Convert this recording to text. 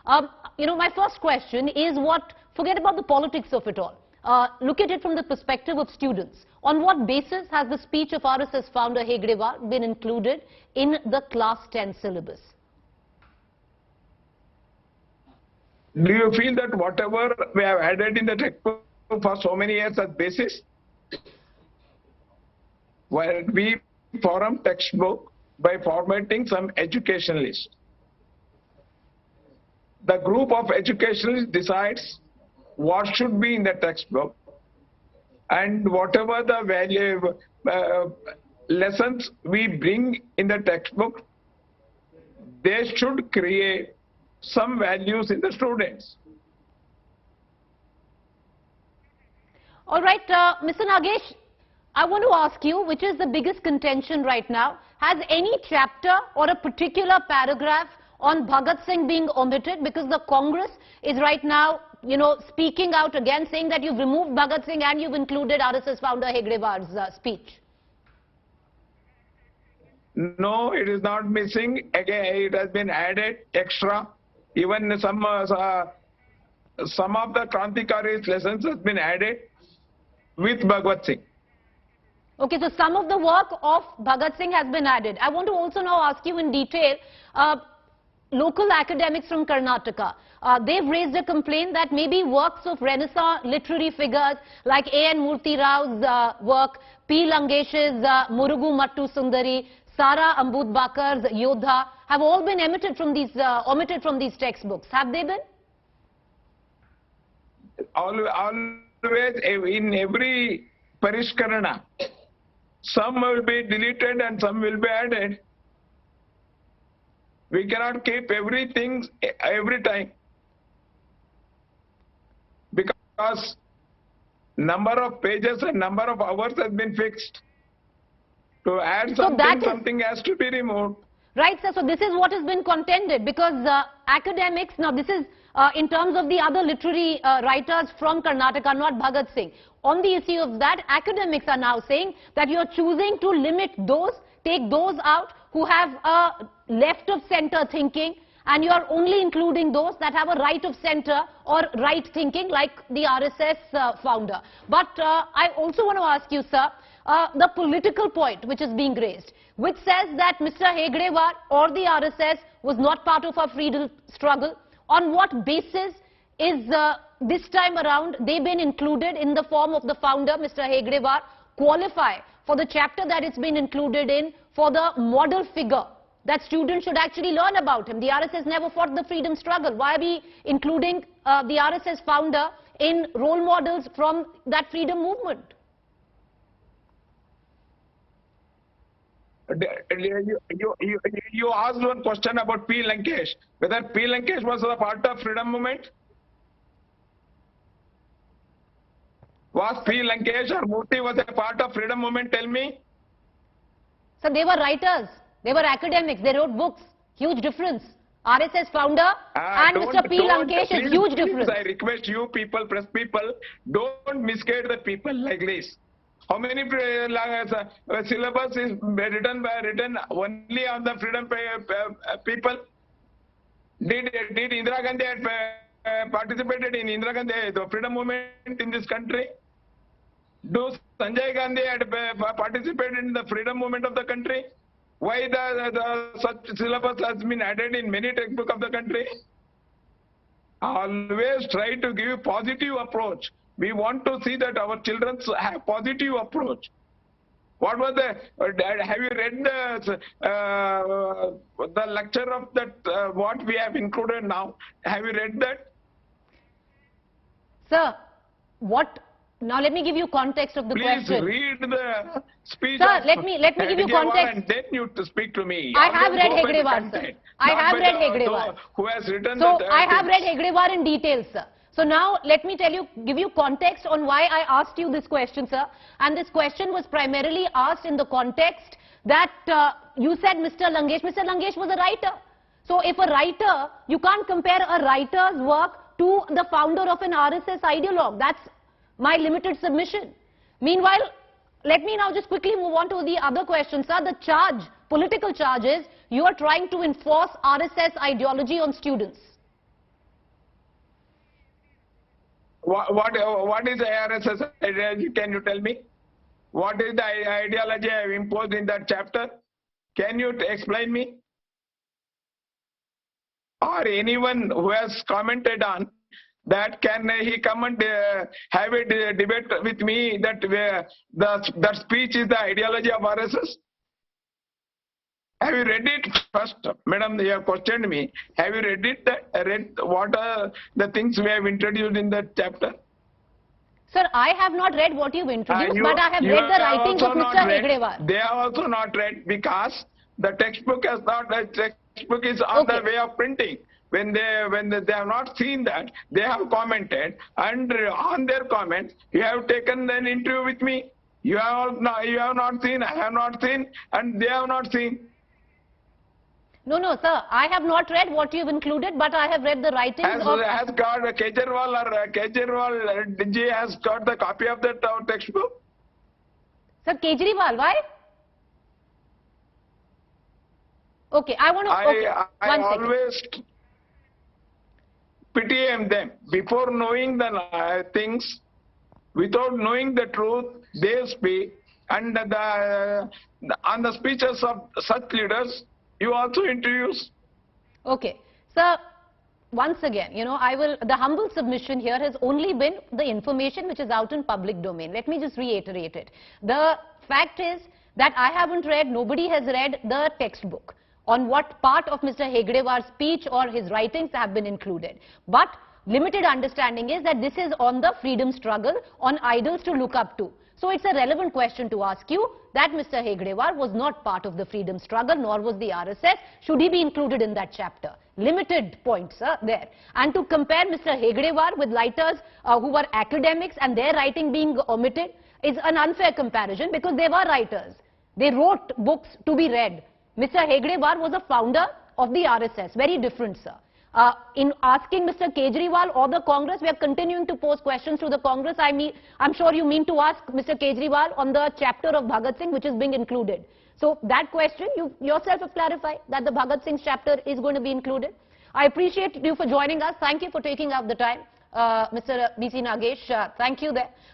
My first question is forget about the politics of it all. Look at it from the perspective of students. On what basis has the speech of RSS founder Hegdewar been included in the class 10 syllabus? Do you feel that whatever we have added in the textbook for so many years as basis? While we form textbook by formatting some educationalists. The group of educationalists decides what should be in the textbook, and whatever the value lessons we bring in the textbook, they should create some values in the students. All right, Mr. Nagesh, I want to ask you, which is the biggest contention right now? Has any chapter or a particular paragraph on Bhagat Singh being omitted? Because the Congress is right now, speaking out again, saying that you've removed Bhagat Singh and you've included RSS founder Hegdewar's speech. No, it is not missing. Again, it has been added extra. Even some of the Krantikari's lessons has been added with Bhagat Singh. Okay, so some of the work of Bhagat Singh has been added. I want to also now ask you in detail, local academics from Karnataka, they've raised a complaint that maybe works of Renaissance literary figures like A.N. Murthy Rao's work, P. Langesh's Murugu Mattu Sundari, Sara Ambudbakar's Yodha have all been omitted from these textbooks. Have they been? Always in every Parishkarana, some will be deleted and some will be added. We cannot keep everything every time, because number of pages and number of hours has been fixed. To add something, something has to be removed. Right, sir. So this is what has been contended, because academics, now this is in terms of the other literary writers from Karnataka, not Bhagat Singh. On the issue of that, academics are now saying that you are choosing to limit those, take those out who have a left of center thinking, and you are only including those that have a right of center or right thinking, like the RSS founder. But I also want to ask you, sir, the political point which is being raised, which says that Mr. Hegdewar or the RSS was not part of our freedom struggle. On what basis is this time around they been included in the form of the founder, Mr. Hegdewar, qualify for the chapter that it's been included in for the model figure that students should actually learn about him? The RSS never fought the freedom struggle. Why are we including the RSS founder in role models from that freedom movement? You asked one question about P. Lankesh, whether P. Lankesh was a part of freedom movement. Was P. Lankesh or Murthy was a part of freedom movement? Tell me. So they were writers, they were academics, they wrote books. Huge difference. RSS founder and Mr. P. Lankesh is huge difference. I request you people, press people, don't misguide the people like this. How many syllabus is written only on the freedom people? Did Indira Gandhi participated in Indira Gandhi, the freedom movement in this country? Do Sanjay Gandhi had participated in the freedom movement of the country? Why such syllabus has been added in many textbooks of the country? Always try to give positive approach. We want to see that our children have positive approach. What was have you read the lecture of that, what we have included now? Have you read that? Sir, now let me give you context of the question. Please read the speech. Sir, let me give you context. And then you to speak to me. I have read Hegdewar, sir. I have read Hegdewar. Who has written so I have read Hegdewar in detail, sir. So now let me give you context on why I asked you this question, sir. And this question was primarily asked in the context that you said Mr. Langesh. Mr. Langesh was a writer. So if a writer, you can't compare a writer's work to the founder of an RSS ideologue. That's my limited submission. Meanwhile, let me now just quickly move on to the other question, sir. The charge, political charge is you are trying to enforce RSS ideology on students. What is ARSS ideology? Can you tell me? What is the ideology I have imposed in that chapter? Can you explain me? Or anyone who has commented on that, can he come and have a debate with me that that speech is the ideology of RSS? Have you read it first? Madam, you have questioned me. Have you read it? Read what are the things we have introduced in that chapter? Sir, I have not read what you've introduced, but I have read the writings of Mr. Hegdewar. They have also not read, because the textbook is on the way of printing. When they have not seen that, they have commented, and on their comments, you have taken an interview with me. You have not seen, I have not seen, and they have not seen. No, sir. I have not read what you've included, but I have read the writings of... Has got Kejriwal ji has got the copy of that textbook? Sir, Kejriwal, why? Okay, I want to... I always pity them. Before knowing the things, without knowing the truth, they speak. And on the speeches of such leaders, you also introduce. Okay. Sir, once again, the humble submission here has only been the information which is out in public domain. Let me just reiterate it. The fact is that I haven't read, nobody has read the textbook on what part of Mr. Hegdewar's speech or his writings have been included. But limited understanding is that this is on the freedom struggle, on idols to look up to. So it's a relevant question to ask you that Mr. Hegdewar was not part of the freedom struggle, nor was the RSS. Should he be included in that chapter? Limited points there. And to compare Mr. Hegdewar with writers who were academics and their writing being omitted is an unfair comparison, because they were writers. They wrote books to be read. Mr. Hegdewar was a founder of the RSS. Very different, sir. In asking Mr. Kejriwal or the Congress, we are continuing to pose questions to the Congress. I'm sure you mean to ask Mr. Kejriwal on the chapter of Bhagat Singh which is being included. So that question, you yourself have clarified that the Bhagat Singh chapter is going to be included. I appreciate you for joining us. Thank you for taking out the time. Mr. B.C. Nagesh, thank you there.